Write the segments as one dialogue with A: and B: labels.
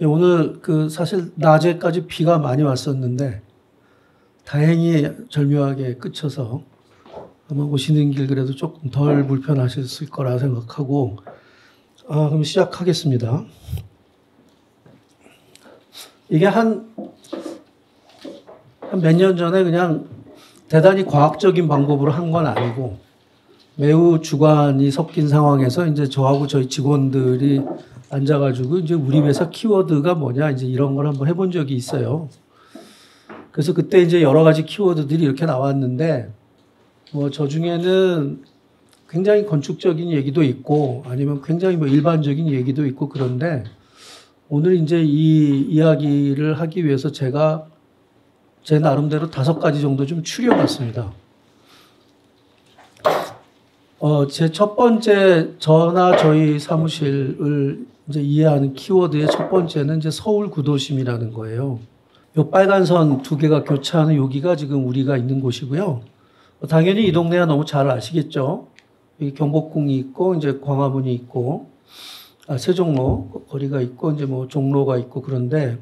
A: 예, 오늘 사실 낮에까지 비가 많이 왔었는데 다행히 절묘하게 그쳐서 아마 오시는 길 그래도 조금 덜 불편하셨을 거라 생각하고 그럼 시작하겠습니다. 이게 한 몇 년 전에 그냥 대단히 과학적인 방법으로 한 건 아니고 매우 주관이 섞인 상황에서 이제 저하고 저희 직원들이 앉아가지고 이제 우리 회사 키워드가 뭐냐 이제 이런 걸 한번 해본 적이 있어요. 그래서 그때 이제 여러 가지 키워드들이 이렇게 나왔는데 뭐 저 중에는 굉장히 건축적인 얘기도 있고 아니면 굉장히 뭐 일반적인 얘기도 있고 그런데 오늘 이제 이 이야기를 하기 위해서 제가 제 나름대로 5가지 정도 좀 추려봤습니다. 제 첫 번째 저나 저희 사무실을 이제 이해하는 키워드의 첫 번째는 이제 서울 구도심이라는 거예요. 요 빨간 선 2개가 교차하는 여기가 지금 우리가 있는 곳이고요. 당연히 이 동네가 너무 잘 아시겠죠. 여기 경복궁이 있고 이제 광화문이 있고 세종로 거리가 있고 이제 뭐 종로가 있고 그런데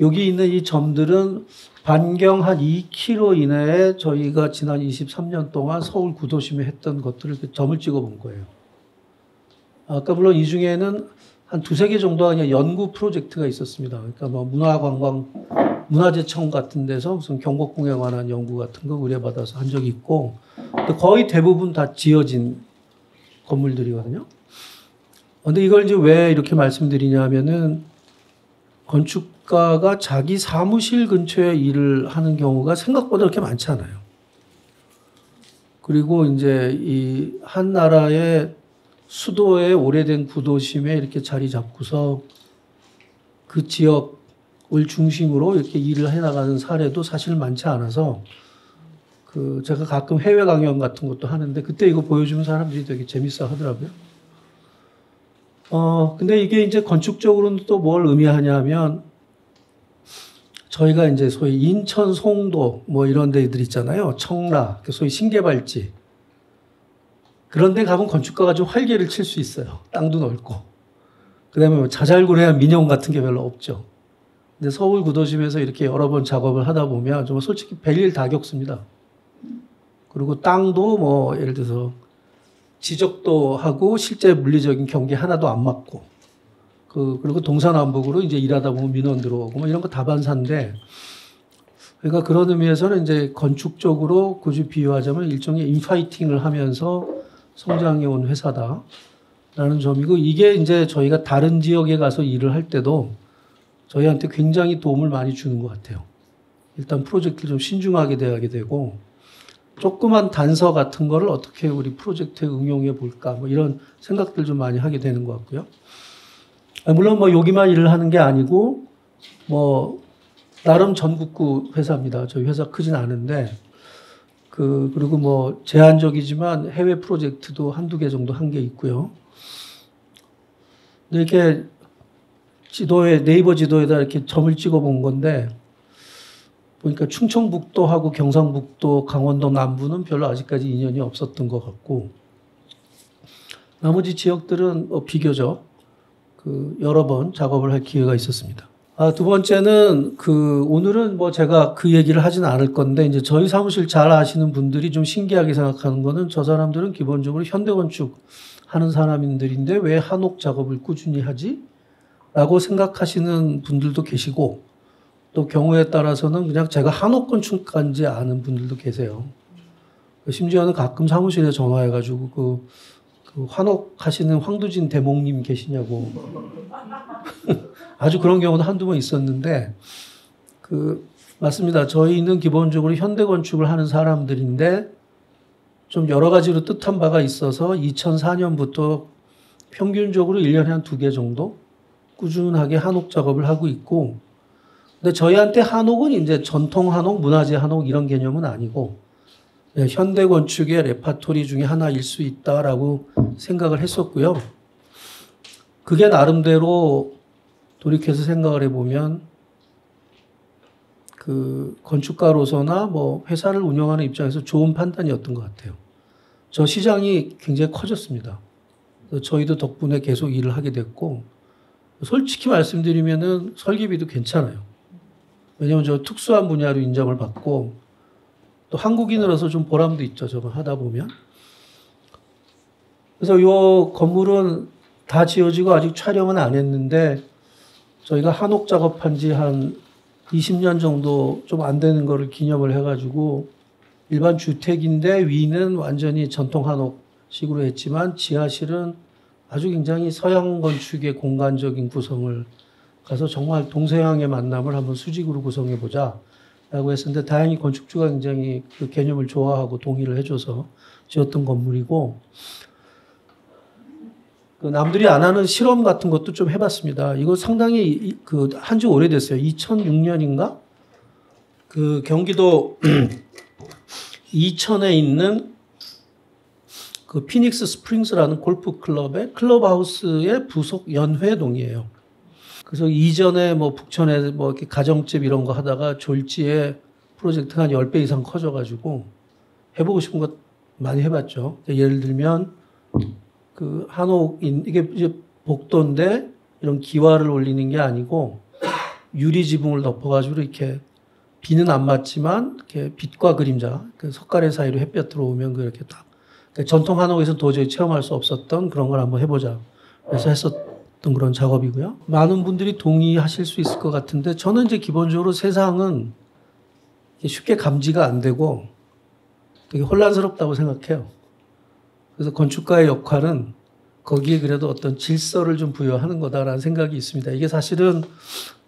A: 여기 있는 이 점들은 반경 한 2km 이내에 저희가 지난 23년 동안 서울 구도심에 했던 것들을 이렇게 점을 찍어 본 거예요. 아까 물론 이 중에는 한 2-3개 정도가 그냥 연구 프로젝트가 있었습니다. 그러니까 뭐 문화관광, 문화재청 같은 데서 무슨 경복궁에 관한 연구 같은 거 의뢰받아서 한 적이 있고 거의 대부분 다 지어진 건물들이거든요. 근데 이걸 이제 왜 이렇게 말씀드리냐면은 건축가가 자기 사무실 근처에 일을 하는 경우가 생각보다 그렇게 많지 않아요. 그리고 이제 이 한 나라의 수도의 오래된 구도심에 이렇게 자리 잡고서 그 지역을 중심으로 이렇게 일을 해나가는 사례도 사실 많지 않아서 제가 가끔 해외 강연 같은 것도 하는데 그때 이거 보여주면 사람들이 되게 재밌어 하더라고요. 근데 이게 이제 건축적으로는 또 뭘 의미하냐면 저희가 이제 소위 인천 송도 뭐 이런 데들 있잖아요. 청라, 소위 신개발지. 그런 데 가면 건축가가 좀 활개를 칠 수 있어요. 땅도 넓고. 그 다음에 뭐 자잘구레한 민영 같은 게 별로 없죠. 근데 서울 구도심에서 이렇게 여러 번 작업을 하다 보면 좀 솔직히 별일 다 겪습니다. 그리고 땅도 뭐 예를 들어서 지적도 하고 실제 물리적인 경계 하나도 안 맞고 그리고 동서남북으로 이제 일하다 보면 민원 들어오고 뭐 이런 거 다반사인데 그러니까 그런 의미에서는 이제 건축적으로 굳이 비유하자면 일종의 인파이팅을 하면서 성장해 온 회사다라는 점이고 이게 이제 저희가 다른 지역에 가서 일을 할 때도 저희한테 굉장히 도움을 많이 주는 것 같아요. 일단 프로젝트를 좀 신중하게 대하게 되고 조그만 단서 같은 거를 어떻게 우리 프로젝트에 응용해 볼까 뭐 이런 생각들 좀 많이 하게 되는 것 같고요. 물론 뭐 여기만 일을 하는 게 아니고 뭐 나름 전국구 회사입니다. 저희 회사 크진 않은데 그리고 뭐 제한적이지만 해외 프로젝트도 1-2개 정도 한 게 있고요. 근데 이렇게 네이버 지도에다 이렇게 점을 찍어 본 건데 보니까 충청북도하고 경상북도, 강원도 남부는 별로 아직까지 인연이 없었던 것 같고 나머지 지역들은 비교적 여러 번 작업을 할 기회가 있었습니다. 2번째는 오늘은 뭐 제가 그 얘기를 하진 않을 건데 이제 저희 사무실 잘 아시는 분들이 좀 신기하게 생각하는 거는 저 사람들은 기본적으로 현대건축 하는 사람들인데 왜 한옥 작업을 꾸준히 하지? 라고 생각하시는 분들도 계시고 또 경우에 따라서는 그냥 제가 한옥 건축가인지 아는 분들도 계세요. 심지어는 가끔 사무실에 전화해가지고 한옥 하시는 황두진 대목님 계시냐고 아주 그런 경우도 1-2번 있었는데 맞습니다. 저희는 기본적으로 현대 건축을 하는 사람들인데 좀 여러 가지로 뜻한 바가 있어서 2004년부터 평균적으로 1년에 한 2개 정도 꾸준하게 한옥 작업을 하고 있고 근데 저희한테 한옥은 이제 전통 한옥, 문화재 한옥 이런 개념은 아니고 현대 건축의 레파토리 중에 하나일 수 있다라고 생각을 했었고요. 그게 나름대로 돌이켜서 생각을 해보면 건축가로서나 뭐 회사를 운영하는 입장에서 좋은 판단이었던 것 같아요. 저 시장이 굉장히 커졌습니다. 저희도 덕분에 계속 일을 하게 됐고 솔직히 말씀드리면은 설계비도 괜찮아요. 왜냐면 저 특수한 분야로 인정을 받고 또 한국인으로서 좀 보람도 있죠. 저거 하다 보면. 그래서 이 건물은 다 지어지고 아직 촬영은 안 했는데 저희가 한옥 작업한 지 한 20년 정도 좀 안 되는 거를 기념을 해가지고 일반 주택인데 위는 완전히 전통 한옥식으로 했지만 지하실은 아주 굉장히 서양 건축의 공간적인 구성을 가서 정말 동서양의 만남을 한번 수직으로 구성해 보자 라고 했었는데 다행히 건축주가 굉장히 그 개념을 좋아하고 동의를 해줘서 지었던 건물이고 그 남들이 안 하는 실험 같은 것도 좀 해봤습니다. 이거 상당히 그 한지 오래됐어요. 2006년인가? 그 경기도 이천에 있는 그 피닉스 스프링스라는 골프 클럽의 클럽하우스의 부속 연회동이에요. 그래서 이전에 뭐 북촌에 뭐 이렇게 가정집 이런 거 하다가 졸지에 프로젝트가 한 10배 이상 커져가지고 해보고 싶은 것 많이 해봤죠. 예를 들면 그 한옥, 이게 이제 복도인데 이런 기와를 올리는 게 아니고 유리 지붕을 덮어가지고 이렇게 비는 안 맞지만 이렇게 빛과 그림자, 그 석가래 사이로 햇볕 들어오면 그렇게 딱. 그러니까 전통 한옥에서 도저히 체험할 수 없었던 그런 걸 한번 해보자. 그래서 했었던 그런 작업이고요. 많은 분들이 동의하실 수 있을 것 같은데 저는 이제 기본적으로 세상은 쉽게 감지가 안 되고 되게 혼란스럽다고 생각해요. 그래서 건축가의 역할은 거기에 그래도 어떤 질서를 좀 부여하는 거다라는 생각이 있습니다. 이게 사실은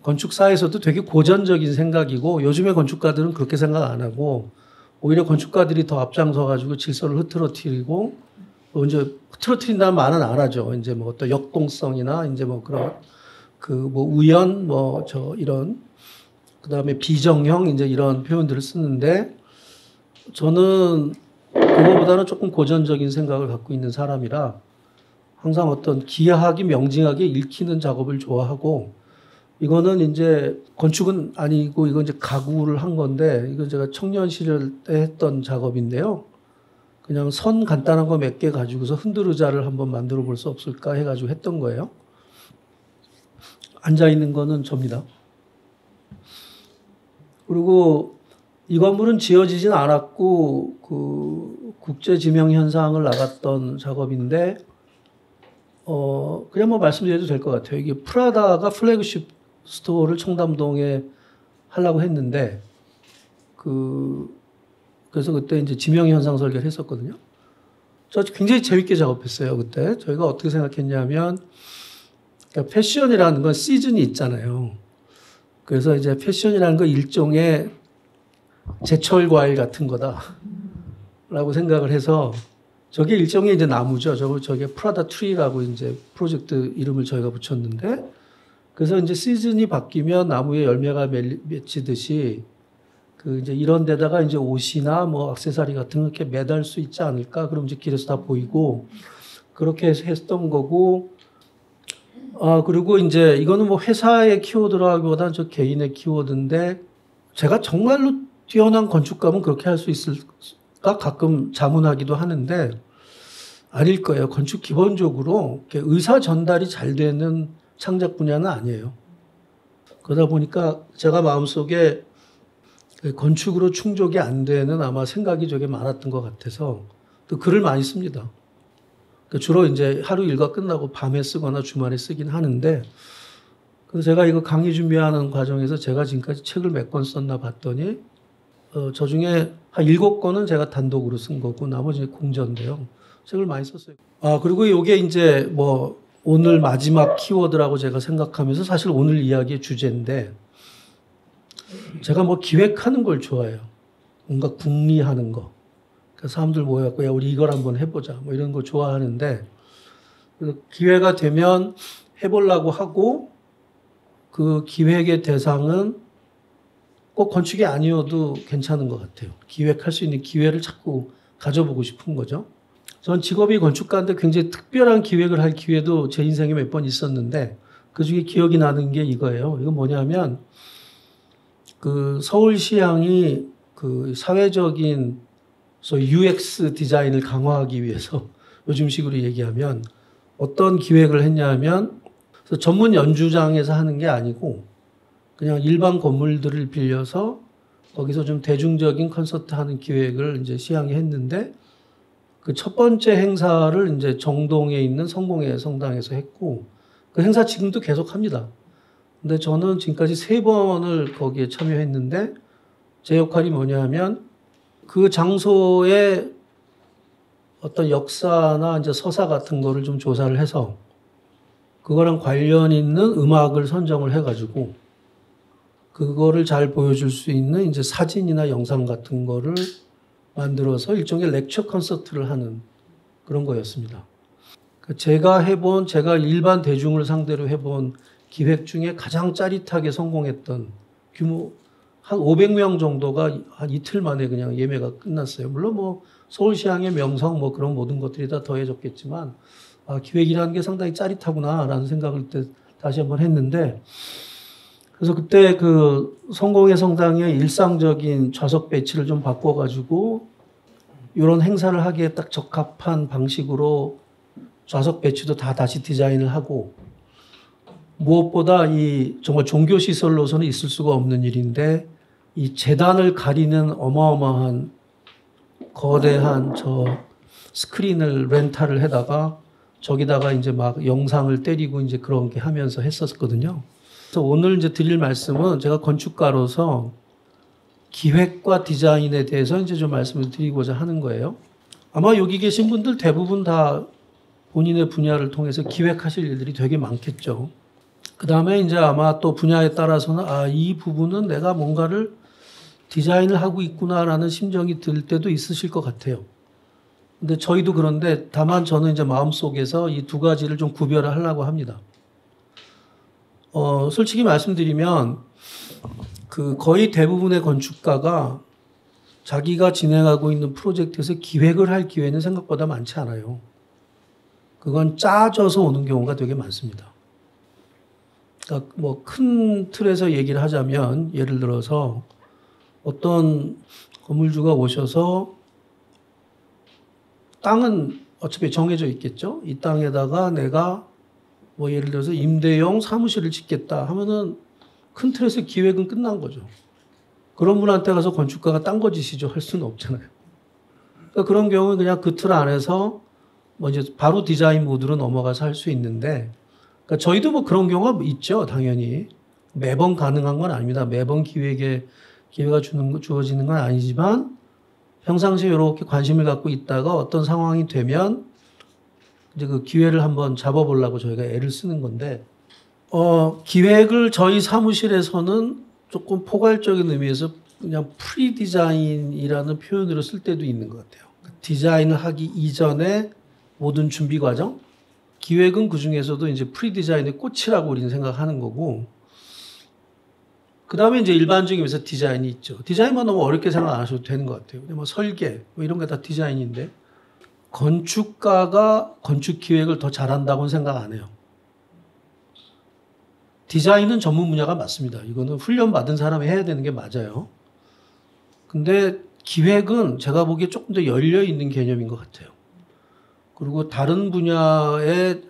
A: 건축사에서도 되게 고전적인 생각이고 요즘의 건축가들은 그렇게 생각 안 하고 오히려 건축가들이 더 앞장서 가지고 질서를 흐트러뜨리고 이제 흐트러뜨린다는 말은 안 하죠. 이제 뭐 또 역동성이나 이제 뭐 그런 그 뭐 우연 뭐 저 이런 그다음에 비정형 이제 이런 표현들을 쓰는데 저는 그거보다는 조금 고전적인 생각을 갖고 있는 사람이라 항상 어떤 기하게 명징하게 읽히는 작업을 좋아하고 이거는 이제 건축은 아니고 이건 이제 가구를 한 건데 이건 제가 청년 시절 때 했던 작업인데요. 그냥 선 간단한 거 몇 개 가지고서 흔들 의자를 한번 만들어 볼 수 없을까 해가지고 했던 거예요. 앉아 있는 거는 접니다. 그리고 이 건물은 지어지진 않았고 그 국제 지명 현상을 나갔던 작업인데 그냥 뭐 말씀드려도 될 것 같아요. 이게 프라다가 플래그십 스토어를 청담동에 하려고 했는데 그래서 그때 이제 지명 현상 설계를 했었거든요. 저 굉장히 재밌게 작업했어요. 그때 저희가 어떻게 생각했냐면 그러니까 패션이라는 건 시즌이 있잖아요. 그래서 이제 패션이라는 건 일종의 제철 과일 같은 거다라고 생각을 해서 저게 일종의 이제 나무죠. 저게 프라다 트리라고 이제 프로젝트 이름을 저희가 붙였는데 그래서 이제 시즌이 바뀌면 나무에 열매가 맺히듯이 그 이제 이런 데다가 이제 옷이나 뭐 액세서리 같은 거 이렇게 매달 수 있지 않을까? 그럼 이제 길에서 다 보이고 그렇게 해서 했던 거고 그리고 이제 이거는 뭐 회사의 키워드라기보다는 저 개인의 키워드인데 제가 정말로 뛰어난 건축가면 그렇게 할 수 있을까? 가끔 자문하기도 하는데 아닐 거예요. 건축 기본적으로 의사 전달이 잘 되는 창작 분야는 아니에요. 그러다 보니까 제가 마음속에 건축으로 충족이 안 되는 아마 생각이 되게 많았던 것 같아서 또 글을 많이 씁니다. 주로 이제 하루 일과 끝나고 밤에 쓰거나 주말에 쓰긴 하는데 그래서 제가 이거 강의 준비하는 과정에서 제가 지금까지 책을 몇 권 썼나 봤더니 저 중에 한 7권은 제가 단독으로 쓴 거고 나머지 공저인데요. 책을 많이 썼어요. 그리고 이게 이제 뭐 오늘 마지막 키워드라고 제가 생각하면서 사실 오늘 이야기의 주제인데 제가 뭐 기획하는 걸 좋아해요. 뭔가 궁리하는 거. 그러니까 사람들 모여갖고 야 우리 이걸 한번 해보자 뭐 이런 거 좋아하는데 그래서 기회가 되면 해보려고 하고 그 기획의 대상은 꼭 건축이 아니어도 괜찮은 것 같아요. 기획할 수 있는 기회를 자꾸 가져보고 싶은 거죠. 전 직업이 건축가인데 굉장히 특별한 기획을 할 기회도 제 인생에 몇 번 있었는데 그중에 기억이 나는 게 이거예요. 이건 뭐냐면 그 서울시향이 그 사회적인 소위 UX 디자인을 강화하기 위해서 요즘식으로 얘기하면 어떤 기획을 했냐면 그래서 전문 연주장에서 하는 게 아니고 그냥 일반 건물들을 빌려서 거기서 좀 대중적인 콘서트 하는 기획을 이제 시향했는데 그 첫 번째 행사를 이제 정동에 있는 성공회 성당에서 했고 그 행사 지금도 계속 합니다. 근데 저는 지금까지 3번을 거기에 참여했는데 제 역할이 뭐냐면 그 장소의 어떤 역사나 이제 서사 같은 거를 좀 조사를 해서 그거랑 관련 있는 음악을 선정을 해가지고 그거를 잘 보여줄 수 있는 이제 사진이나 영상 같은 거를 만들어서 일종의 렉처 콘서트를 하는 그런 거였습니다. 제가 일반 대중을 상대로 해본 기획 중에 가장 짜릿하게 성공했던 규모 한 500명 정도가 한 이틀 만에 그냥 예매가 끝났어요. 물론 뭐 서울시향의 명성 뭐 그런 모든 것들이 다 더해졌겠지만 기획이라는 게 상당히 짜릿하구나라는 생각을 그때 다시 한번 했는데 그래서 그때 그 성공회 성당의 일상적인 좌석 배치를 좀 바꿔가지고 이런 행사를 하기에 딱 적합한 방식으로 좌석 배치도 다 다시 디자인을 하고 무엇보다 이 정말 종교 시설로서는 있을 수가 없는 일인데 이 재단을 가리는 어마어마한 거대한 저 스크린을 렌탈을 해다가 저기다가 이제 막 영상을 때리고 이제 그런 게 하면서 했었거든요. 그래서 오늘 이제 드릴 말씀은 제가 건축가로서 기획과 디자인에 대해서 이제 좀 말씀을 드리고자 하는 거예요. 아마 여기 계신 분들 대부분 다 본인의 분야를 통해서 기획하실 일들이 되게 많겠죠. 그 다음에 이제 아마 또 분야에 따라서는 이 부분은 내가 뭔가를 디자인을 하고 있구나라는 심정이 들 때도 있으실 것 같아요. 근데 저희도 그런데 다만 저는 이제 마음속에서 이 두 가지를 좀 구별을 하려고 합니다. 솔직히 말씀드리면 그 거의 대부분의 건축가가 자기가 진행하고 있는 프로젝트에서 기획을 할 기회는 생각보다 많지 않아요. 그건 짜져서 오는 경우가 되게 많습니다. 그러니까 뭐 큰 틀에서 얘기를 하자면 예를 들어서 어떤 건물주가 오셔서 땅은 어차피 정해져 있겠죠. 이 땅에다가 내가 뭐 예를 들어서 임대용 사무실을 짓겠다 하면은 큰 틀에서 기획은 끝난 거죠. 그런 분한테 가서 건축가가 딴 거 짓이죠 할 수는 없잖아요. 그러니까 그런 경우는 그냥 그 틀 안에서 뭐 이제 바로 디자인 모드로 넘어가서 할 수 있는데 그러니까 저희도 뭐 그런 경우가 있죠 당연히. 매번 가능한 건 아닙니다. 매번 기회가 주어지는 건 아니지만 평상시에 이렇게 관심을 갖고 있다가 어떤 상황이 되면 이제 그 기회를 한번 잡아보려고 저희가 애를 쓰는 건데, 기획을 저희 사무실에서는 조금 포괄적인 의미에서 그냥 프리 디자인이라는 표현으로 쓸 때도 있는 것 같아요. 디자인을 하기 이전에 모든 준비 과정, 기획은 그 중에서도 이제 프리 디자인의 꽃이라고 우리는 생각하는 거고, 그 다음에 이제 일반적인 의미에서 디자인이 있죠. 디자인만 너무 어렵게 생각 안 하셔도 되는 것 같아요. 뭐 설계, 뭐 이런 게 다 디자인인데, 건축가가 건축 기획을 더 잘한다고는 생각 안 해요. 디자인은 전문 분야가 맞습니다. 이거는 훈련받은 사람이 해야 되는 게 맞아요. 근데 기획은 제가 보기에 조금 더 열려있는 개념인 것 같아요. 그리고 다른 분야를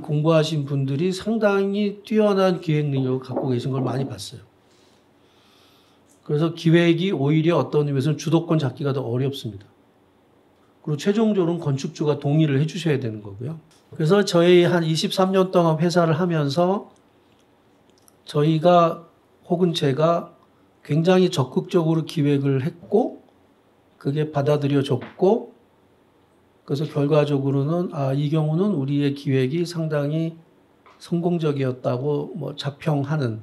A: 공부하신 분들이 상당히 뛰어난 기획 능력을 갖고 계신 걸 많이 봤어요. 그래서 기획이 오히려 어떤 의미에서는 주도권 잡기가 더 어렵습니다. 그리고 최종적으로는 건축주가 동의를 해 주셔야 되는 거고요. 그래서 저희 한 23년 동안 회사를 하면서 저희가 혹은 제가 굉장히 적극적으로 기획을 했고 그게 받아들여졌고 그래서 결과적으로는 이 경우는 우리의 기획이 상당히 성공적이었다고 뭐 자평하는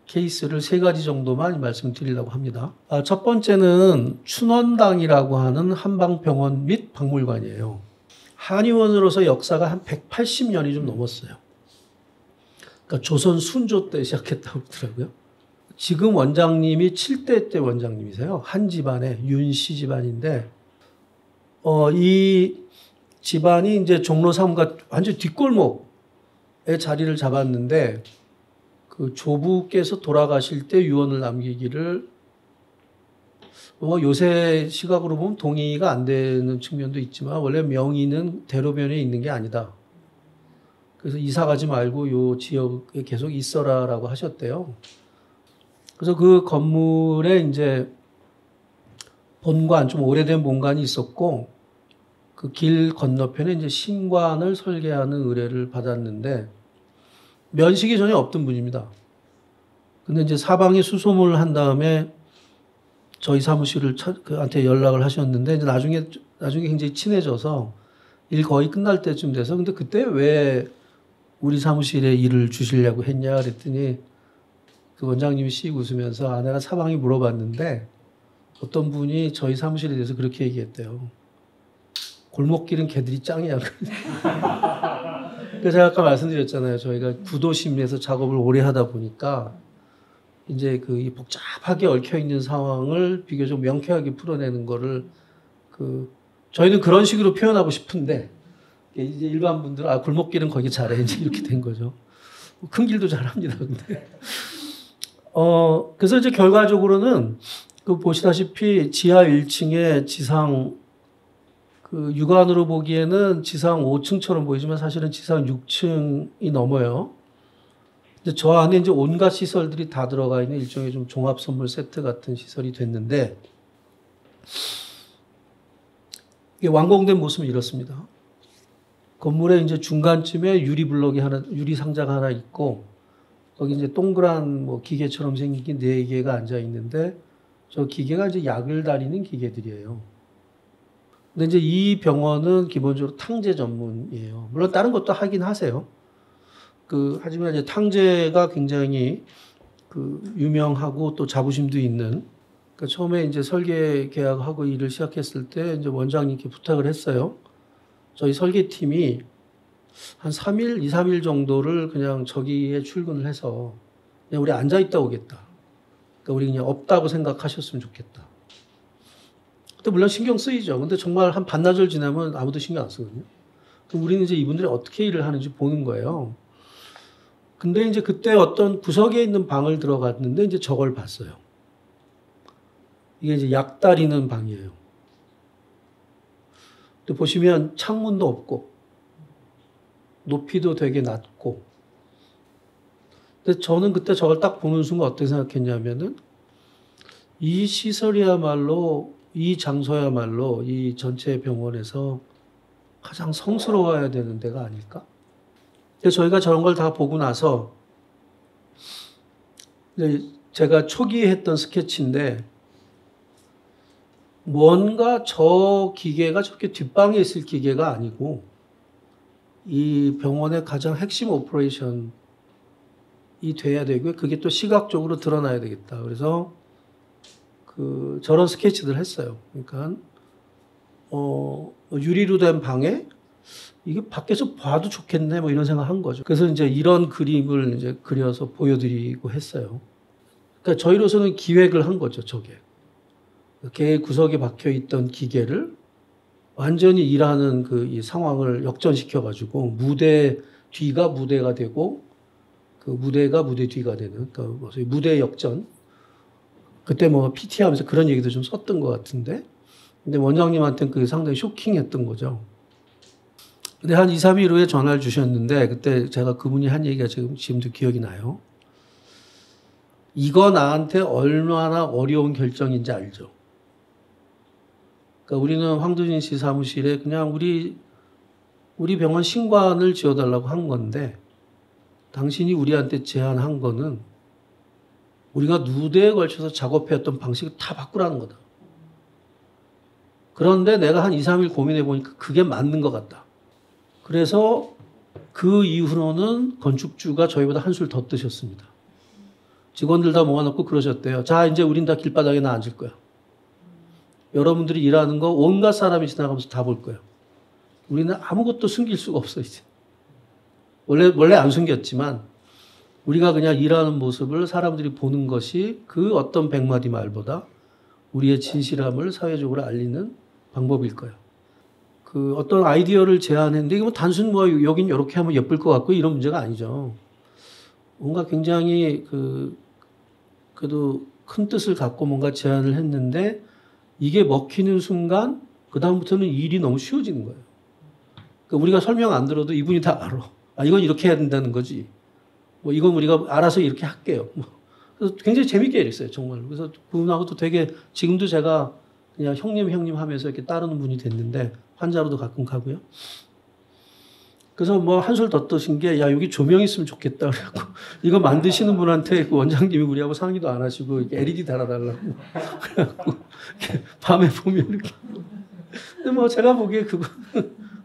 A: 케이스를 3가지 정도만 말씀드리려고 합니다. 첫 번째는 춘원당이라고 하는 한방병원 및 박물관이에요. 한의원으로서 역사가 한 180년이 좀 넘었어요. 그러니까 조선 순조 때 시작했다고 그러더라고요. 지금 원장님이 7대 때 원장님이세요. 한 집안의 윤씨 집안인데, 이 집안이 이제 종로 3가 완전 뒷골목에 자리를 잡았는데, 그 조부께서 돌아가실 때 유언을 남기기를 요새 시각으로 보면 동의가 안 되는 측면도 있지만 원래 명의는 대로변에 있는 게 아니다. 그래서 이사 가지 말고 요 지역에 계속 있어라라고 하셨대요. 그래서 그 건물에 이제 본관, 좀 오래된 본관이 있었고, 그 길 건너편에 이제 신관을 설계하는 의뢰를 받았는데, 면식이 전혀 없던 분입니다. 근데 이제 사방에 수소문을 한 다음에 저희 사무실을 그한테 연락을 하셨는데, 이제 나중에 굉장히 친해져서 일 거의 끝날 때쯤 돼서, 근데 그때 왜 우리 사무실에 일을 주시려고 했냐 그랬더니 그 원장님이 씩 웃으면서 내가 사방에 물어봤는데 어떤 분이 저희 사무실에 대해서 그렇게 얘기했대요. 골목길은 개들이 짱이야. 그래서 제가 아까 말씀드렸잖아요. 저희가 구도심에서 작업을 오래 하다 보니까 이제 그 복잡하게 얽혀 있는 상황을 비교적 명쾌하게 풀어내는 거를 저희는 그런 식으로 표현하고 싶은데 이제 일반 분들은 골목길은 거기 잘해 이제 이렇게 된 거죠. 큰 길도 잘합니다. 근데 그래서 이제 결과적으로는 보시다시피 지하 1층에 지상 육안으로 보기에는 지상 5층처럼 보이지만 사실은 지상 6층이 넘어요. 이제 저 안에 이제 온갖 시설들이 다 들어가 있는 일종의 좀 종합 선물 세트 같은 시설이 됐는데 이게 완공된 모습은 이렇습니다. 건물의 이제 중간쯤에 유리 상자가 하나 있고 거기 이제 동그란 기계처럼 생긴 게 4개가 앉아 있는데 저 기계가 이제 약을 다리는 기계들이에요. 근데 이제 이 병원은 기본적으로 탕제 전문이에요. 물론 다른 것도 하긴 하세요. 하지만 이제 탕제가 굉장히 유명하고 또 자부심도 있는. 그러니까 처음에 이제 설계 계약하고 일을 시작했을 때 이제 원장님께 부탁을 했어요. 저희 설계팀이 한 3일, 2, 3일 정도를 그냥 저기에 출근을 해서 그냥 우리 앉아 있다 오겠다. 그러니까 우리 그냥 없다고 생각하셨으면 좋겠다. 근데 물론 신경 쓰이죠. 근데 정말 한 반나절 지나면 아무도 신경 안 쓰거든요. 그럼 우리는 이제 이분들이 어떻게 일을 하는지 보는 거예요. 근데 이제 그때 어떤 구석에 있는 방을 들어갔는데 이제 저걸 봤어요. 이게 이제 약 다리는 방이에요. 또 보시면 창문도 없고 높이도 되게 낮고. 근데 저는 그때 저걸 딱 보는 순간 어떻게 생각했냐면은 이 시설이야말로 이 장소야말로 이 전체 병원에서 가장 성스러워야 되는 데가 아닐까? 그래서 저희가 저런 걸 다 보고 나서 제가 초기에 했던 스케치인데 뭔가 저 기계가 저렇게 뒷방에 있을 기계가 아니고 이 병원의 가장 핵심 오퍼레이션이 돼야 되고요. 그게 또 시각적으로 드러나야 되겠다. 그래서 저런 스케치들을 했어요. 그러니까 유리로 된 방에 이게 밖에서 봐도 좋겠네 이런 생각한 거죠. 그래서 이제 이런 그림을 이제 그려서 보여드리고 했어요. 그러니까 저희로서는 기획을 한 거죠. 저게 개 구석에 박혀 있던 기계를 완전히 일하는 이 상황을 역전시켜 가지고 무대 뒤가 무대가 되고 그 무대가 무대 뒤가 되는 그러니까 무대 역전. 그때 PT 하면서 그런 얘기도 좀 썼던 것 같은데, 근데 원장님한테는 그게 상당히 쇼킹했던 거죠. 근데 한 2, 3일 후에 전화를 주셨는데, 그때 제가 그분이 한 얘기가 지금도 기억이 나요. 이거 나한테 얼마나 어려운 결정인지 알죠? 그러니까 우리는 황두진 씨 사무실에 그냥 우리 병원 신관을 지어달라고 한 건데, 당신이 우리한테 제안한 거는 우리가 누대에 걸쳐서 작업해왔던 방식을 다 바꾸라는 거다. 그런데 내가 한 2, 3일 고민해 보니까 그게 맞는 것 같다. 그래서 그 이후로는 건축주가 저희보다 한술 더 뜨셨습니다. 직원들 다 모아놓고 그러셨대요. 자, 이제 우린 다 길바닥에 나 앉을 거야. 여러분들이 일하는 거 온갖 사람이 지나가면서 다 볼 거야. 우리는 아무것도 숨길 수가 없어, 이제. 원래 안 숨겼지만 우리가 그냥 일하는 모습을 사람들이 보는 것이 그 어떤 100마디 말보다 우리의 진실함을 사회적으로 알리는 방법일 거예요. 어떤 아이디어를 제안했는데 이게 단순 여긴 이렇게 하면 예쁠 것 같고 이런 문제가 아니죠. 뭔가 굉장히 그래도 큰 뜻을 갖고 뭔가 제안을 했는데 이게 먹히는 순간 그다음부터는 일이 너무 쉬워지는 거예요. 그러니까 우리가 설명 안 들어도 이분이 다 알아. 아, 이건 이렇게 해야 된다는 거지. 뭐 이건 우리가 알아서 이렇게 할게요. 뭐 그래서 굉장히 재밌게 일했어요, 정말로. 그래서 그분하고도 되게 지금도 제가 그냥 형님 하면서 이렇게 따르는 분이 됐는데 환자로도 가끔 가고요. 그래서 뭐 한술 더 떠신 게, 야, 여기 조명 있으면 좋겠다. 그래갖고, 이거 만드시는 분한테 그 원장님이 우리하고 상의도 안 하시고, 이렇게 LED 달아달라고. 그래갖고, 밤에 보면 이렇게. 근데 뭐 제가 보기에 그거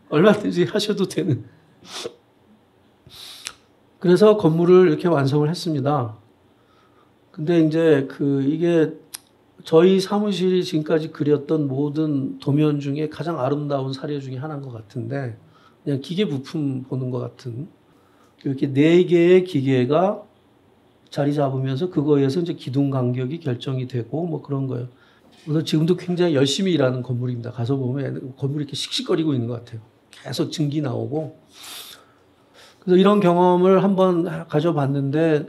A: 얼마든지 하셔도 되는. 그래서 건물을 이렇게 완성을 했습니다. 근데 이제 이게 저희 사무실이 지금까지 그렸던 모든 도면 중에 가장 아름다운 사례 중에 하나인 것 같은데, 그냥 기계 부품 보는 것 같은 이렇게 4개의 기계가 자리 잡으면서 그거에 의해서 이제 기둥 간격이 결정이 되고 뭐 그런 거예요. 그래서 지금도 굉장히 열심히 일하는 건물입니다. 가서 보면 건물이 이렇게 씩씩거리고 있는 것 같아요. 계속 증기 나오고. 그래서 이런 경험을 한번 가져봤는데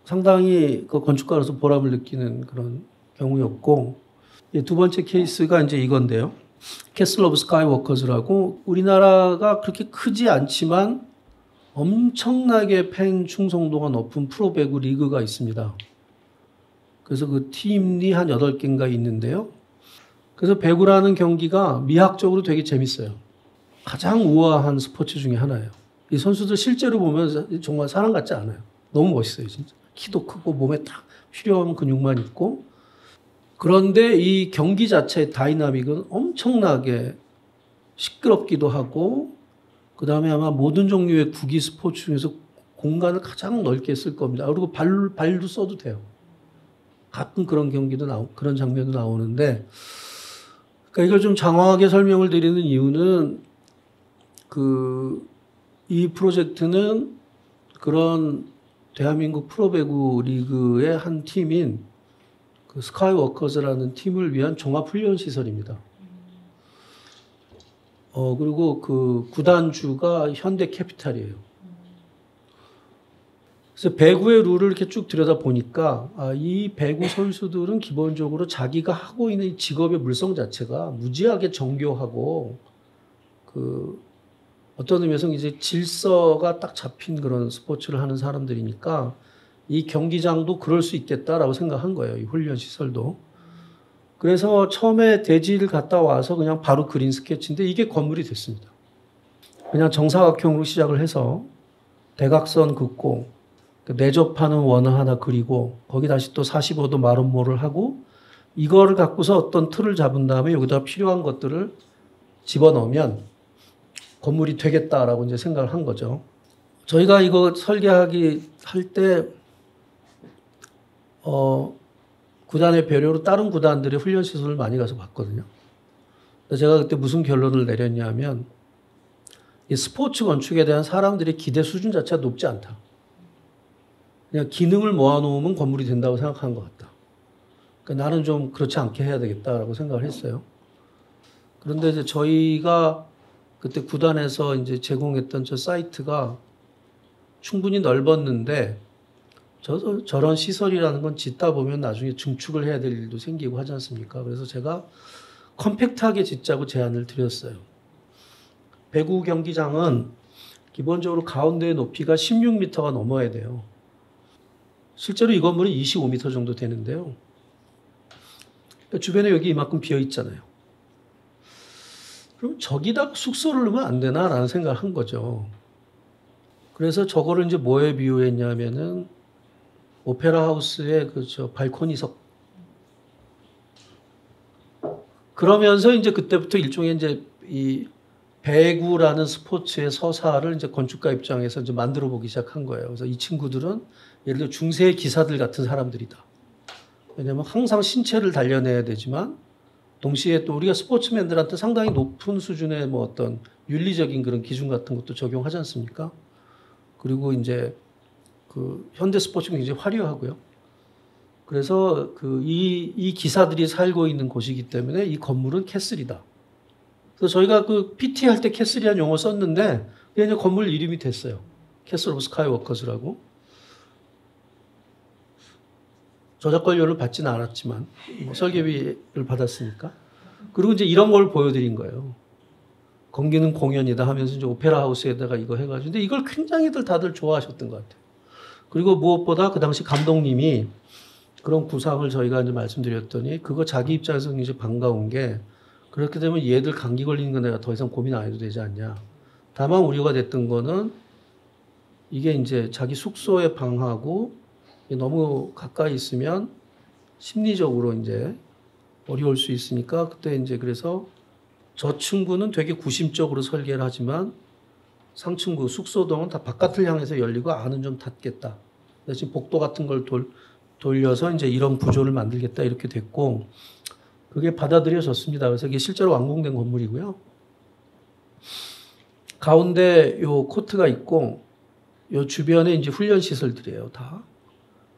A: 상당히 그 건축가로서 보람을 느끼는 그런 경우였고, 두 번째 케이스가 이제 이건데요. 캐슬 오브 스카이워커즈라고, 우리나라가 그렇게 크지 않지만 엄청나게 팬 충성도가 높은 프로배구 리그가 있습니다. 그래서 그 팀이 한 8개인가 있는데요. 그래서 배구라는 경기가 미학적으로 되게 재밌어요. 가장 우아한 스포츠 중에 하나예요. 이 선수들 실제로 보면 정말 사람 같지 않아요. 너무 멋있어요, 진짜. 키도 크고 몸에 딱 필요한 근육만 있고. 그런데 이 경기 자체의 다이나믹은 엄청나게 시끄럽기도 하고, 그 다음에 아마 모든 종류의 구기 스포츠 중에서 공간을 가장 넓게 쓸 겁니다. 그리고 발도 써도 돼요. 가끔 그런 경기도 그런 장면도 나오는데, 그러니까 이걸 좀 장황하게 설명을 드리는 이유는 이 프로젝트는 그런 대한민국 프로배구 리그의 한 팀인 스카이워커즈라는 팀을 위한 종합훈련시설입니다. 그리고 그 구단주가 현대캐피탈이에요. 그래서 배구의 룰을 이렇게 쭉 들여다 보니까, 이 배구 선수들은 기본적으로 자기가 하고 있는 직업의 물성 자체가 무지하게 정교하고, 어떤 의미에서 이제 질서가 딱 잡힌 그런 스포츠를 하는 사람들이니까, 이 경기장도 그럴 수 있겠다라고 생각한 거예요. 이 훈련시설도. 그래서 처음에 대지를 갔다 와서 그냥 바로 그린 스케치인데 이게 건물이 됐습니다. 그냥 정사각형으로 시작을 해서 대각선 긋고 내접하는 원 하나 그리고 거기 다시 또 45도 마름모를 하고, 이거를 갖고서 어떤 틀을 잡은 다음에 여기다 필요한 것들을 집어넣으면 건물이 되겠다라고 이제 생각을 한 거죠. 저희가 이거 설계하기 할 때 구단의 배려로 다른 구단들의 훈련시설을 많이 가서 봤거든요. 제가 그때 무슨 결론을 내렸냐면, 이 스포츠 건축에 대한 사람들의 기대 수준 자체가 높지 않다. 그냥 기능을 모아놓으면 건물이 된다고 생각하는 것 같다. 그러니까 나는 좀 그렇지 않게 해야 되겠다라고 생각을 했어요. 그런데 이제 저희가 그때 구단에서 이제 제공했던 저 사이트가 충분히 넓었는데, 저런 시설이라는 건 짓다 보면 나중에 증축을 해야 될 일도 생기고 하지 않습니까? 그래서 제가 컴팩트하게 짓자고 제안을 드렸어요. 배구 경기장은 기본적으로 가운데의 높이가 16m가 넘어야 돼요. 실제로 이 건물은 25m 정도 되는데요. 그러니까 주변에 여기 이만큼 비어 있잖아요. 그럼 저기다 숙소를 넣으면 안 되나라는 생각을 한 거죠. 그래서 저거를 이제 뭐에 비유했냐면은 오페라 하우스의 발코니석. 그러면서 이제 그때부터 일종의 이제 이 배구라는 스포츠의 서사를 이제 건축가 입장에서 이제 만들어 보기 시작한 거예요. 그래서 이 친구들은 예를 들어 중세 기사들 같은 사람들이다. 왜냐하면 항상 신체를 단련해야 되지만 동시에 또 우리가 스포츠맨들한테 상당히 높은 수준의 뭐 어떤 윤리적인 그런 기준 같은 것도 적용하지 않습니까? 그리고 이제 현대 스포츠가 굉장히 화려하고요. 그래서 이 기사들이 살고 있는 곳이기 때문에 이 건물은 캐슬이다. 그래서 저희가 PT 할 때 캐슬이라는 용어 썼는데 그게 이제 건물 이름이 됐어요. 캐슬 오브 스카이워커즈라고. 저작권료를 받지는 않았지만 설계비를 받았으니까. 그리고 이제 이런 걸 보여드린 거예요. 건기는 공연이다 하면서 이제 오페라 하우스에다가 이거 해가지고 근데 이걸 굉장히들 다들 좋아하셨던 것 같아요. 그리고 무엇보다 그 당시 감독님이 그런 구상을 저희가 이제 말씀드렸더니 그거 자기 입장에서 굉장히 반가운 게 그렇게 되면 얘들 감기 걸리는 거 내가 더 이상 고민 안 해도 되지 않냐. 다만 우려가 됐던 거는 이게 이제 자기 숙소에 방하고 너무 가까이 있으면 심리적으로 이제 어려울 수 있으니까 그때 이제 그래서 저층구는 되게 구심적으로 설계를 하지만 상층구 숙소동은 다 바깥을 향해서 열리고 안은 좀 닫겠다. 지금 복도 같은 걸 돌려서 이제 이런 구조를 만들겠다 이렇게 됐고 그게 받아들여졌습니다. 그래서 이게 실제로 완공된 건물이고요. 가운데 요 코트가 있고 요 주변에 이제 훈련 시설들이에요, 다.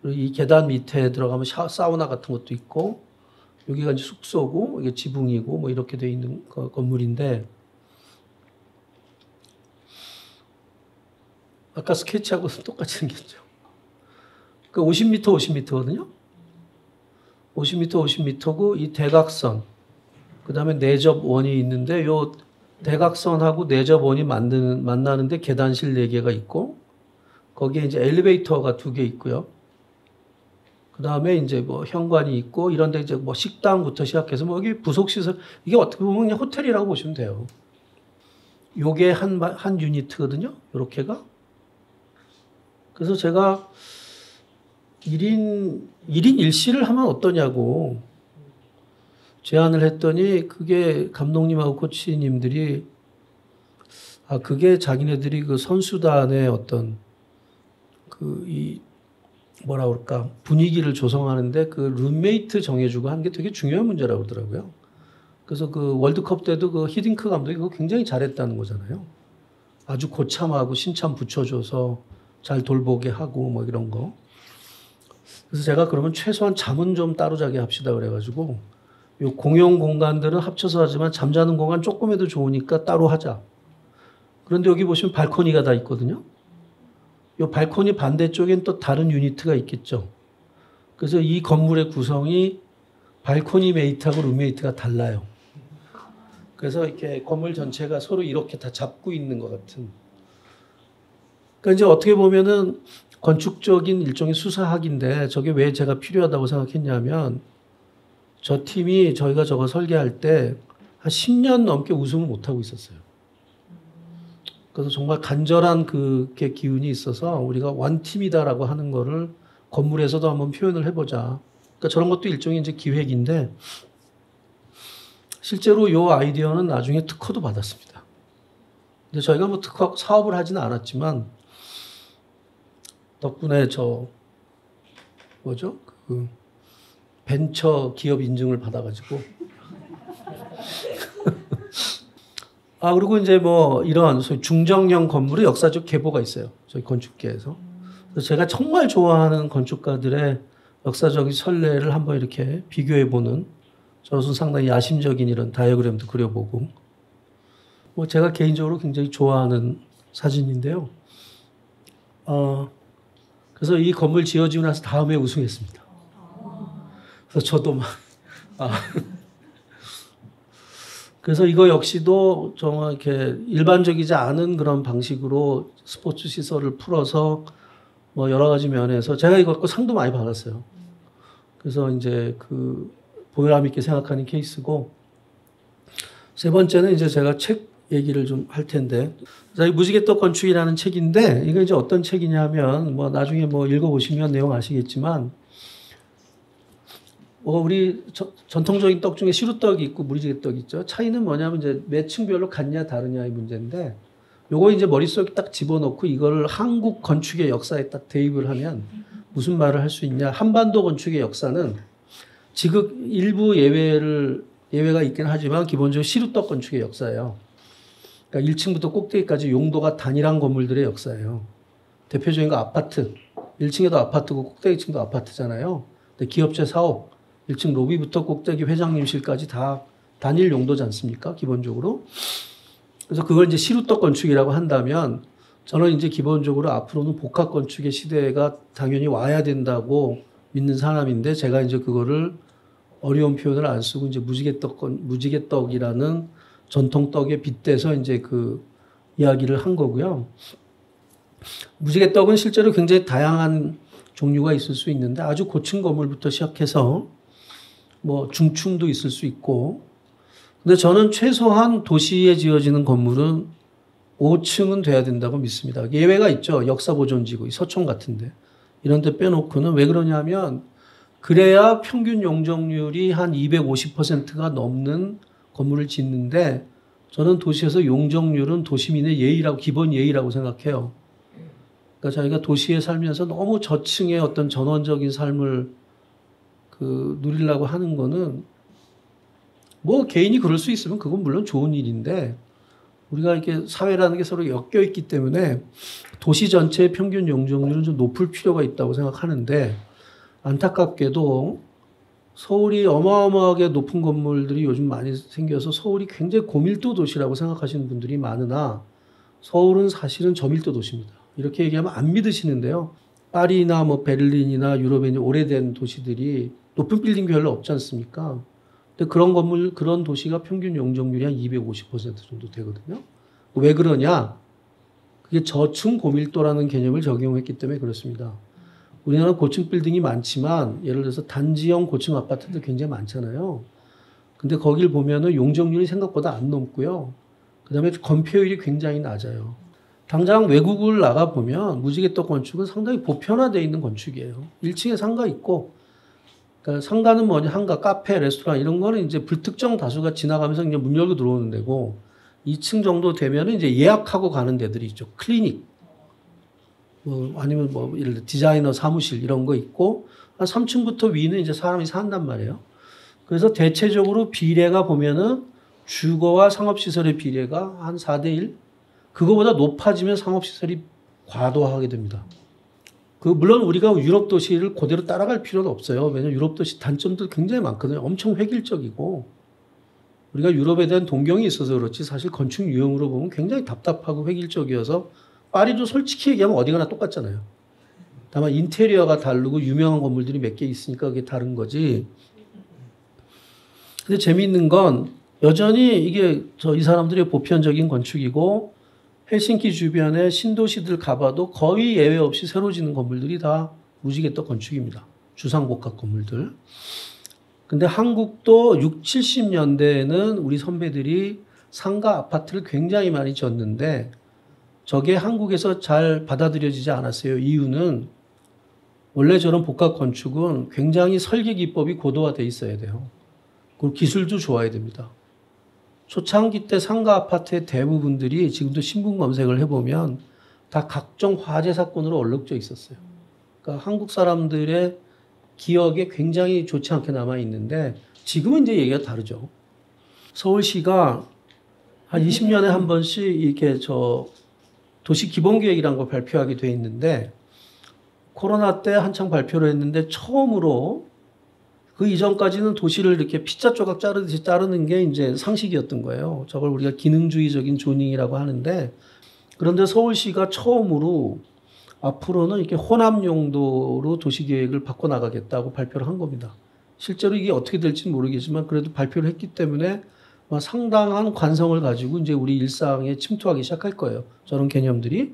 A: 그리고 이 계단 밑에 들어가면 사우나 같은 것도 있고 여기가 이제 숙소고 이게 지붕이고 뭐 이렇게 돼 있는 건물인데 아까 스케치하고 똑같이 생겼죠. 그 50m, 50m거든요. 50m, 50m고 이 대각선 그다음에 내접원이 있는데 요 대각선하고 내접원이 만나는데 계단실 4개가 있고 거기에 이제 엘리베이터가 2개 있고요. 그다음에 이제 뭐 현관이 있고 이런 데 이제 뭐 식당부터 시작해서 뭐 여기 부속 시설 이게 어떻게 보면 그냥 호텔이라고 보시면 돼요. 요게 한 유니트거든요. 요렇게가. 그래서 제가 1인 1실을 하면 어떠냐고 제안을 했더니 그게 감독님하고 코치님들이 그게 자기네들이 그 선수단의 어떤 뭐라 그럴까 분위기를 조성하는데 그 룸메이트 정해주고 하는 게 되게 중요한 문제라고 그러더라고요. 그래서 그 월드컵 때도 그 히딩크 감독이 그거 굉장히 잘했다는 거잖아요. 아주 고참하고 신참 붙여줘서 잘 돌보게 하고 뭐 이런 거. 그래서 제가 그러면 최소한 잠은 좀 따로 자게 합시다 그래가지고 요 공용 공간들은 합쳐서 하지만 잠자는 공간 조금해도 좋으니까 따로 하자. 그런데 여기 보시면 발코니가 다 있거든요. 요 발코니 반대쪽엔 또 다른 유니트가 있겠죠. 그래서 이 건물의 구성이 발코니 메이트하고 룸메이트가 달라요. 그래서 이렇게 건물 전체가 서로 이렇게 다 잡고 있는 것 같은. 그러니까 이제 어떻게 보면은 건축적인 일종의 수사학인데 저게 왜 제가 필요하다고 생각했냐면 저 팀이 저희가 저거 설계할 때 한 10년 넘게 우승을 못하고 있었어요. 그래서 정말 간절한 그게 기운이 있어서 우리가 원팀이다라고 하는 거를 건물에서도 한번 표현을 해보자. 그러니까 저런 것도 일종의 이제 기획인데 실제로 이 아이디어는 나중에 특허도 받았습니다. 근데 저희가 뭐 특허 사업을 하지는 않았지만 덕분에 그 벤처 기업 인증을 받아가지고 그리고 이제 뭐 이런 소위 중정형 건물의 역사적 계보가 있어요. 저희 건축계에서. 그래서 제가 정말 좋아하는 건축가들의 역사적인 선례를 한번 이렇게 비교해보는 저것은 상당히 야심적인 이런 다이어그램도 그려보고 뭐 제가 개인적으로 굉장히 좋아하는 사진인데요. 그래서 이 건물 지어지고 나서 다음에 우승했습니다. 그래서 저도 막 그래서 이거 역시도 정말 이렇게 일반적이지 않은 그런 방식으로 스포츠 시설을 풀어서 뭐 여러 가지 면에서 제가 이거 갖고 상도 많이 받았어요. 그래서 이제 그 보람 있게 생각하는 케이스고 세 번째는 이제 제가 책 얘기를 좀 할 텐데 무지개떡 건축이라는 책인데 이거 이제 어떤 책이냐면 뭐 나중에 뭐 읽어보시면 내용 아시겠지만 우리 전통적인 떡 중에 시루떡이 있고 무지개떡이 있죠. 차이는 뭐냐면 이제 매층별로 같냐 다르냐의 문제인데 요거 이제 머릿속에 딱 집어넣고 이걸 한국 건축의 역사에 딱 대입을 하면 무슨 말을 할 수 있냐. 한반도 건축의 역사는 지극 일부 예외가 있긴 하지만 기본적으로 시루떡 건축의 역사예요. 그러니까 1층부터 꼭대기까지 용도가 단일한 건물들의 역사예요. 대표적인 거 아파트. 1층에도 아파트고 꼭대기층도 아파트잖아요. 근데 기업체 사업 1층 로비부터 꼭대기 회장님실까지 다 단일 용도지 않습니까? 기본적으로. 그래서 그걸 이제 시루떡 건축이라고 한다면 저는 이제 기본적으로 앞으로는 복합 건축의 시대가 당연히 와야 된다고 믿는 사람인데 제가 이제 그거를 어려운 표현을 안 쓰고 이제 무지개떡이라는 전통 떡에 빗대서 이제 그 이야기를 한 거고요. 무지개떡은 실제로 굉장히 다양한 종류가 있을 수 있는데 아주 고층 건물부터 시작해서 뭐 중층도 있을 수 있고, 근데 저는 최소한 도시에 지어지는 건물은 5층은 돼야 된다고 믿습니다. 예외가 있죠. 역사보존지구, 서촌 같은데. 이런 데 빼놓고는 왜 그러냐면 그래야 평균 용적률이 한 250%가 넘는 건물을 짓는데 저는 도시에서 용적률은 도시민의 예의라고, 기본 예의라고 생각해요. 그러니까 자기가 도시에 살면서 너무 저층의 어떤 전원적인 삶을 누리려고 하는 거는 뭐 개인이 그럴 수 있으면 그건 물론 좋은 일인데 우리가 이렇게 사회라는 게 서로 엮여 있기 때문에 도시 전체의 평균 용적률은 좀 높을 필요가 있다고 생각하는데 안타깝게도 서울이 어마어마하게 높은 건물들이 요즘 많이 생겨서 서울이 굉장히 고밀도 도시라고 생각하시는 분들이 많으나 서울은 사실은 저밀도 도시입니다. 이렇게 얘기하면 안 믿으시는데요. 파리나 뭐 베를린이나 유럽의 이제 오래된 도시들이 높은 빌딩 별로 없지 않습니까? 근데 그런 도시가 평균 용적률이 한 250% 정도 되거든요. 왜 그러냐? 그게 저층 고밀도라는 개념을 적용했기 때문에 그렇습니다. 우리나라는 고층 빌딩이 많지만 예를 들어서 단지형 고층 아파트도 굉장히 많잖아요. 근데 거길 보면은 용적률이 생각보다 안 넘고요. 그다음에 건폐율이 굉장히 낮아요. 당장 외국을 나가보면 무지개떡 건축은 상당히 보편화되어 있는 건축이에요. 1층에 상가 있고, 그러니까 상가는 뭐냐, 한가, 카페, 레스토랑 이런 거는 이제 불특정 다수가 지나가면서 그냥 문 열고 들어오는 데고, 2층 정도 되면 이제 예약하고 가는 데들이 있죠. 클리닉, 뭐 아니면 뭐 예를 들어 디자이너 사무실 이런 거 있고, 한 3층부터 위는 이제 사람이 산단 말이에요. 그래서 대체적으로 비례가 보면은 주거와 상업시설의 비례가 한 4대1, 그거보다 높아지면 상업시설이 과도하게 됩니다. 물론 우리가 유럽 도시를 그대로 따라갈 필요는 없어요. 왜냐하면 유럽 도시 단점도 굉장히 많거든요. 엄청 획일적이고. 우리가 유럽에 대한 동경이 있어서 그렇지 사실 건축 유형으로 보면 굉장히 답답하고 획일적이어서 파리도 솔직히 얘기하면 어디 가나 똑같잖아요. 다만 인테리어가 다르고 유명한 건물들이 몇 개 있으니까 그게 다른 거지. 근데 재미있는 건 여전히 이게 이 사람들의 보편적인 건축이고 헬싱키 주변의 신도시들 가봐도 거의 예외 없이 새로 짓는 건물들이 다 무지개떡 건축입니다. 주상복합 건물들. 근데 한국도 6, 70년대에는 우리 선배들이 상가 아파트를 굉장히 많이 졌는데 저게 한국에서 잘 받아들여지지 않았어요. 이유는 원래 저런 복합 건축은 굉장히 설계 기법이 고도화되어 있어야 돼요. 그리고 기술도 좋아야 됩니다. 초창기 때 상가 아파트의 대부분들이 지금도 신분 검색을 해보면 다 각종 화재 사건으로 얼룩져 있었어요. 그러니까 한국 사람들의 기억에 굉장히 좋지 않게 남아 있는데 지금은 이제 얘기가 다르죠. 서울시가 한 20년에 한 번씩 이렇게 도시 기본계획이라는 걸 발표하게 돼 있는데 코로나 때 한창 발표를 했는데 처음으로 그 이전까지는 도시를 이렇게 피자 조각 자르듯이 자르는 게 이제 상식이었던 거예요. 저걸 우리가 기능주의적인 조닝이라고 하는데 그런데 서울시가 처음으로 앞으로는 이렇게 혼합 용도로 도시계획을 바꿔나가겠다고 발표를 한 겁니다. 실제로 이게 어떻게 될지는 모르겠지만 그래도 발표를 했기 때문에 상당한 관성을 가지고 이제 우리 일상에 침투하기 시작할 거예요. 저런 개념들이.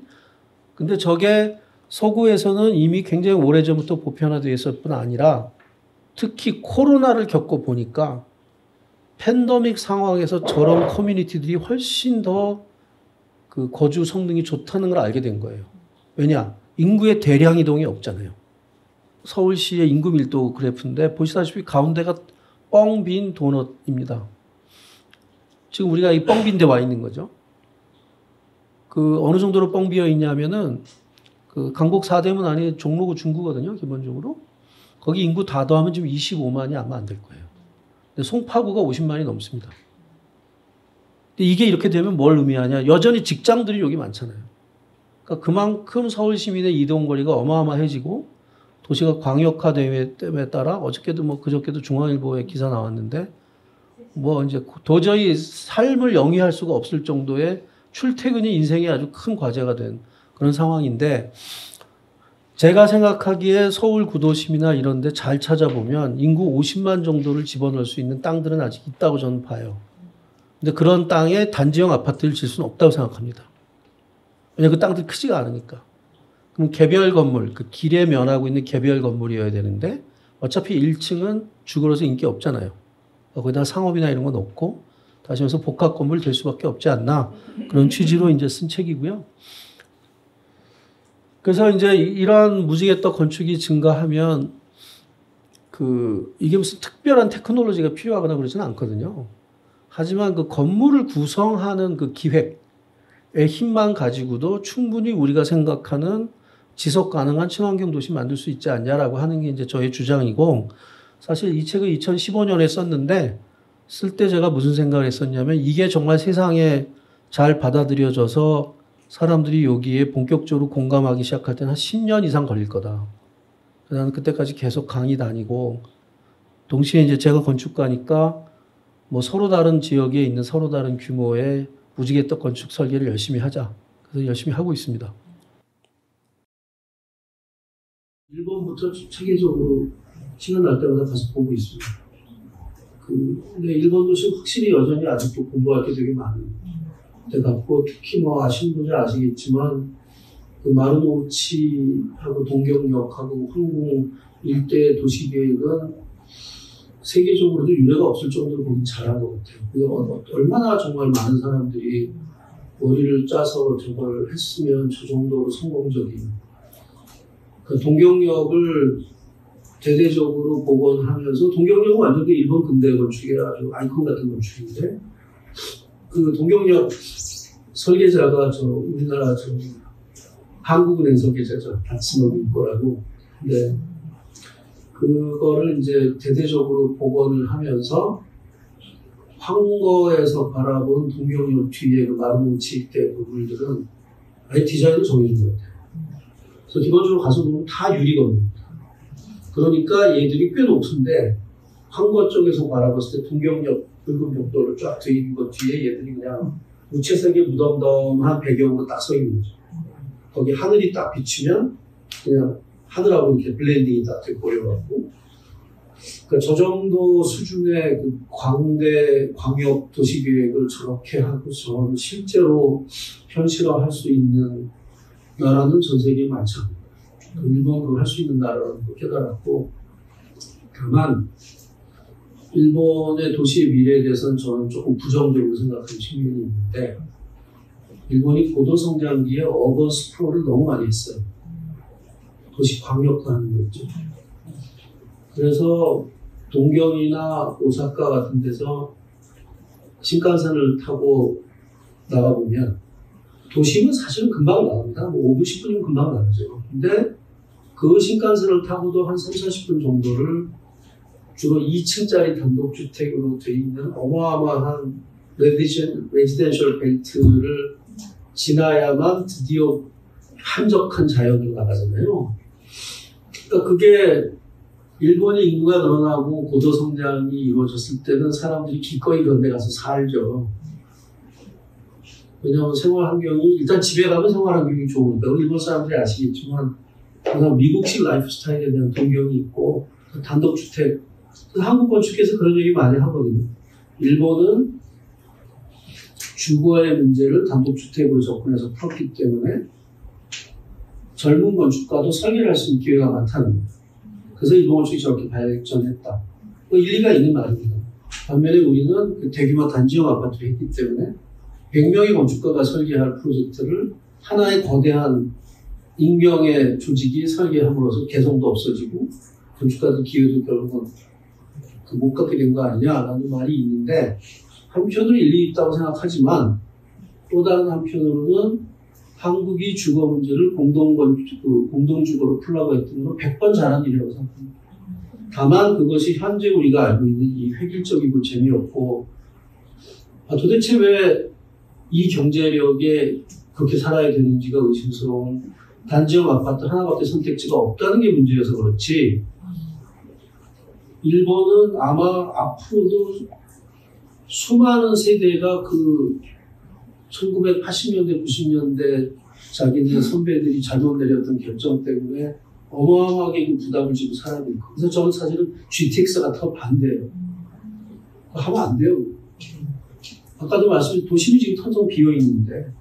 A: 근데 저게 서구에서는 이미 굉장히 오래전부터 보편화되어 있을 뿐 아니라 특히 코로나를 겪어 보니까 팬데믹 상황에서 저런 커뮤니티들이 훨씬 더 거주 성능이 좋다는 걸 알게 된 거예요. 왜냐? 인구의 대량 이동이 없잖아요. 서울시의 인구 밀도 그래프인데 보시다시피 가운데가 뻥 빈 도넛입니다. 지금 우리가 이 뻥 빈 데 와 있는 거죠. 어느 정도로 뻥 비어 있냐면은 강북 4대문 안에 종로구 중구거든요, 기본적으로. 거기 인구 다 더하면 지금 25만이 아마 안 될 거예요. 근데 송파구가 50만이 넘습니다. 근데 이게 이렇게 되면 뭘 의미하냐? 여전히 직장들이 여기 많잖아요. 그러니까 그만큼 서울 시민의 이동 거리가 어마어마해지고 도시가 광역화됨에 따라 어저께도 그저께도 중앙일보에 기사 나왔는데 이제 도저히 삶을 영위할 수가 없을 정도의 출퇴근이 인생에 아주 큰 과제가 된 그런 상황인데 제가 생각하기에 서울 구도심이나 이런 데 잘 찾아보면 인구 50만 정도를 집어넣을 수 있는 땅들은 아직 있다고 저는 봐요. 근데 그런 땅에 단지형 아파트를 질 수는 없다고 생각합니다. 왜냐하면 그 땅들이 크지가 않으니까. 그럼 개별 건물, 그 길에 면하고 있는 개별 건물이어야 되는데 어차피 1층은 주거로서 인기 없잖아요. 거기다 상업이나 이런 건 없고 다시 말해서 복합 건물 될 수밖에 없지 않나 그런 취지로 이제 쓴 책이고요. 그래서 이제 이러한 무지개떡 건축이 증가하면 이게 무슨 특별한 테크놀로지가 필요하거나 그러지는 않거든요. 하지만 그 건물을 구성하는 그 기획의 힘만 가지고도 충분히 우리가 생각하는 지속 가능한 친환경 도시 만들 수 있지 않냐라고 하는 게 이제 저의 주장이고, 사실 이 책을 2015년에 썼는데 쓸 때 제가 무슨 생각을 했었냐면 이게 정말 세상에 잘 받아들여져서 사람들이 여기에 본격적으로 공감하기 시작할 때는 한 10년 이상 걸릴 거다. 나는 그때까지 계속 강의 다니고, 동시에 이제 제가 건축가니까 뭐 서로 다른 지역에 있는 서로 다른 규모의 무지개떡 건축 설계를 열심히 하자. 그래서 열심히 하고 있습니다. 일본부터 체계적으로 시간 날 때마다 가서 보고 있습니다. 근데 일본 도시 확실히 여전히 아직도 공부할 게 되게 많은 데 같고, 특히 뭐 아시는 분들 아시겠지만 그 마루노우치하고 동경역하고 항공 일대 도시 계획은 세계적으로도 유례가 없을 정도로 보기 잘한 것 같아요. 그게 얼마나 정말 많은 사람들이 머리를 짜서 저걸 했으면 저 정도로 성공적인. 그 동경역을 대대적으로 복원하면서, 동경역은 완전 그 일본 근대 건축의 아주 아이콘 같은 건축인데, 그 동경역 설계자가 우리나라 한국은행 설계자죠. 다츠노 거라고. 근데 그거를 이제 대대적으로 복원을 하면서 황거에서 바라본 동경역 뒤에 그 마루노우치 일대 건물들은 아예 디자인을 정해준 것 같아요. 그래서 기본적으로 가서 보면 다 유리건물입니다. 그러니까 얘들이 꽤 높은데 황거 쪽에서 바라봤을 때 동경역 붉은 벽돌을 쫙 돼 있는 것 뒤에 얘들이 그냥 우체색의 무덤덤한 배경으로 딱 서 있는 거죠. 거기 하늘이 딱 비치면 그냥 하늘하고 이렇게 블렌딩이 딱 돼 보여갖고, 그러니까 저 정도 수준의 그 광대 광역 도시 계획을 저렇게 하고서 실제로 현실화할 수 있는 나라는 전 세계에 많지 않아요. 일본 그걸 할 수 있는 나라라는 걸 깨달았고, 다만 일본의 도시의 미래에 대해서는 저는 조금 부정적으로 생각하는 측면이 있는데, 일본이 고도 성장기에 어번 스프롤을 너무 많이 했어요. 도시 광역화하는 거 있죠. 그래서 동경이나 오사카 같은 데서 신칸센을 타고 나가보면 도심은 사실은 금방 나갑니다. 뭐 5분, 10분이면 금방 나가죠. 근데 그 신칸센을 타고도 한 3, 40분 정도를 주로 2층짜리 단독주택으로 되어 있는 어마어마한 레지던셜 벨트를 지나야만 드디어 한적한 자연으로 나가잖아요. 그러니까 그게 일본의 인구가 늘어나고 고도 성장이 이루어졌을 때는 사람들이 기꺼이 그런 데 가서 살죠. 왜냐하면 생활 환경이, 일단 집에 가면 생활 환경이 좋으니까. 일본 사람들이 아시겠지만 그냥 미국식 라이프 스타일에 대한 동경이 있고, 단독주택, 한국 건축에서 그런 얘기 많이 하거든요. 일본은 주거의 문제를 단독주택으로 접근해서 풀었기 때문에 젊은 건축가도 설계를 할 수 있는 기회가 많다는 거예요. 그래서 일본 건축이 저렇게 발전했다. 일리가 있는 말입니다. 반면에 우리는 그 대규모 단지형 아파트를 했기 때문에 100명의 건축가가 설계할 프로젝트를 하나의 거대한 익명의 조직이 설계함으로써 개성도 없어지고 건축가들 기회도 결국은 못 갖게 된 거 아니냐라는 말이 있는데, 한편으로 일리 있다고 생각하지만 또 다른 한편으로는 한국이 주거 문제를 공동주거로 풀라고 했던 건 100번 잘한 일이라고 생각합니다. 다만 그것이 현재 우리가 알고 있는 이 획일적이고 재미없고, 도대체 왜 이 경제력에 그렇게 살아야 되는지가 의심스러운 단지형 아파트 하나밖에 선택지가 없다는 게 문제여서 그렇지, 일본은 아마 앞으로도 수많은 세대가 그 1980년대, 90년대 자기네 선배들이 잘못 내렸던 결정 때문에 어마어마하게 부담을 지고 살아야 되고, 그래서 저는 사실은 GTX가 더 반대예요. 하면 안 돼요. 아까도 말씀드린 도심이 지금 텅텅 비어 있는데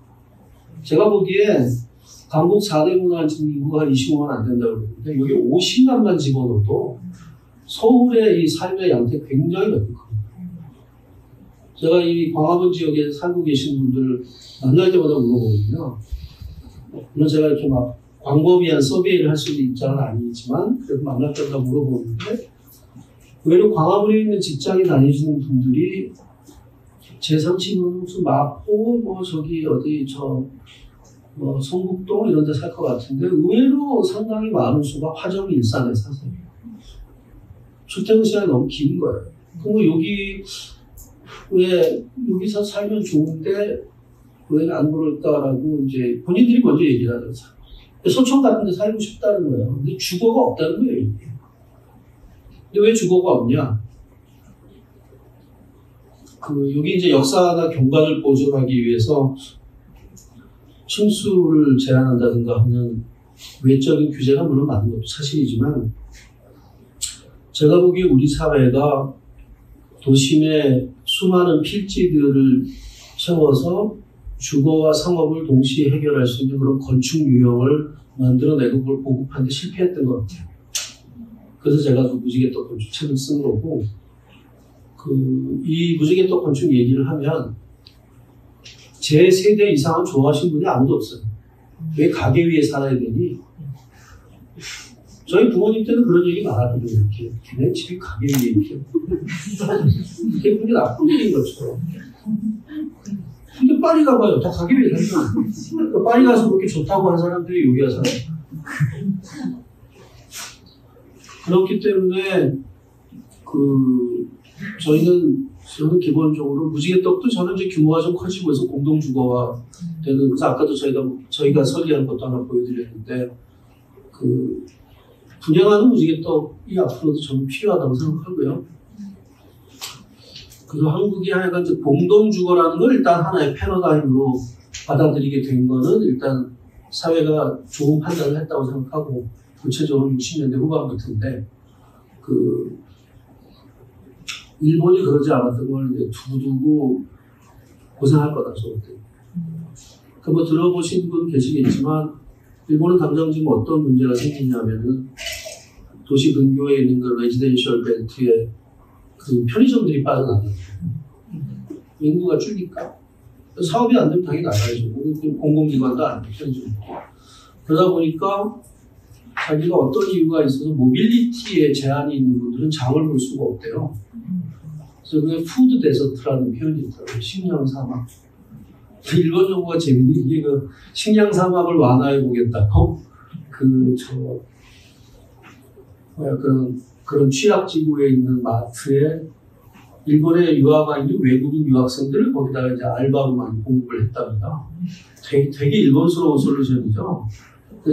A: 제가 보기에 강북 4대 문화진 인구가 한 25만 안 된다고 그러는데 여기 50만만 집어넣어도 서울의 이 삶의 양태 굉장히 넓거든요. 제가 이 광화문 지역에 살고 계신 분들 만날 때마다 물어보거든요. 물론 제가 이렇게 막 광범위한 서베이를 할 수 있는 입장은 아니지만 그래도 만날 때마다 물어보는데 의외로 광화문에 있는 직장에 다니시는 분들이 제 상식으로는 무슨 마포 뭐 저기 어디 뭐 성북동 이런 데 살 것 같은데 의외로 상당히 많은 수가 화정 일산에 사세요. 출퇴근 시간이 너무 긴 거예요. 그럼 여기 왜 여기서 살면 좋은데 왜 안 그럴까라고 이제 본인들이 먼저 얘기를 하죠. 소청 같은 데 살고 싶다는 거예요. 근데 주거가 없다는 거예요. 이게. 근데 왜 주거가 없냐? 여기 이제 역사나 경관을 보존하기 위해서 층수를 제한한다든가 하는 외적인 규제가 물론 많은 것도 사실이지만 제가 보기에 우리 사회가 도심의 수많은 필지들을 채워서 주거와 상업을 동시에 해결할 수 있는 그런 건축 유형을 만들어내고 그걸 보급하는 데 실패했던 것 같아요. 그래서 제가 그 무지개떡 건축 책을 쓴 거고 이 무지개떡 건축 얘기를 하면 제 세대 이상은 좋아하시는 분이 아무도 없어요. 왜 가게 위에 살아야 되니? 저희 부모님 때는 그런 얘기 많았거든요. 이렇게. 걔네 집이 가게 위에 이렇게. 그게 그게 나쁜 일인 것처럼. 근데 파리 가봐요. 다 가게 위에 살잖아. 그러니까 파리 가서 그렇게 좋다고 하는 사람들이 여기 와서. 그렇기 때문에, 저는 기본적으로 무지개떡도 저는 이제 규모가 좀 커지고 해서 공동주거화 되는, 그래서 아까도 저희가 설계한 것도 하나 보여드렸는데, 분양하는 무지개떡이 앞으로도 저는 필요하다고 생각하고요. 그래서 한국이 하여간 이제 공동주거라는 걸 일단 하나의 패러다임으로 받아들이게 된 거는 일단 사회가 좋은 판단을 했다고 생각하고, 구체적으로 60년대 후반부터인데, 일본이 그러지 않았던 걸 이제 두고두고 고생할 거다, 저한테. 뭐 들어보신 분 계시겠지만, 일본은 당장 지금 어떤 문제가 생기냐면은, 도시 근교에 있는 그 레지덴셜 벨트에 편의점들이 빠져나가요. 인구가 줄니까. 사업이 안 되면 당연히 나가야죠. 공공기관도 아니고 편의점. 그러다 보니까 자기가 어떤 이유가 있어서 모빌리티에 제한이 있는 분들은 장을 볼 수가 없대요. 그래서 그게 푸드 데서트라는 표현이 있더라고요. 식량 사막. 일본 정부가 재밌는 게 식량 사막을 완화해 보겠다고 그런 취약지구에 있는 마트에 일본에 유학가 있는 외국인 유학생들을 거기다가 이제 알바로 많이 공급을 했답니다. 되게 일본스러운 솔루션이죠.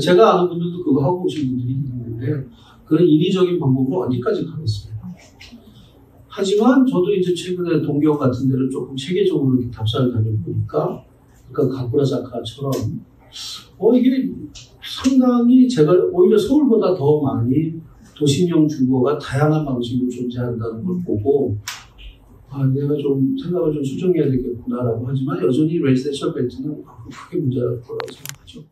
A: 제가 아는 분들도 그거 하고 오신 분들이 있는데 그런 인위적인 방법으로 어디까지 가겠습니까? 하지만 저도 이제 최근에 동경 같은 데를 조금 체계적으로 이렇게 답사를 다녀보니까 그러니까 가쿠라자카처럼 이게 상당히 제가 오히려 서울보다 더 많이 도심형 주거가 다양한 방식으로 존재한다는 걸 보고 내가 좀 생각을 좀 수정해야 되겠구나라고 하지만 여전히 레지던셜 벨트는 크게 문제가 될 거라고 생각하죠.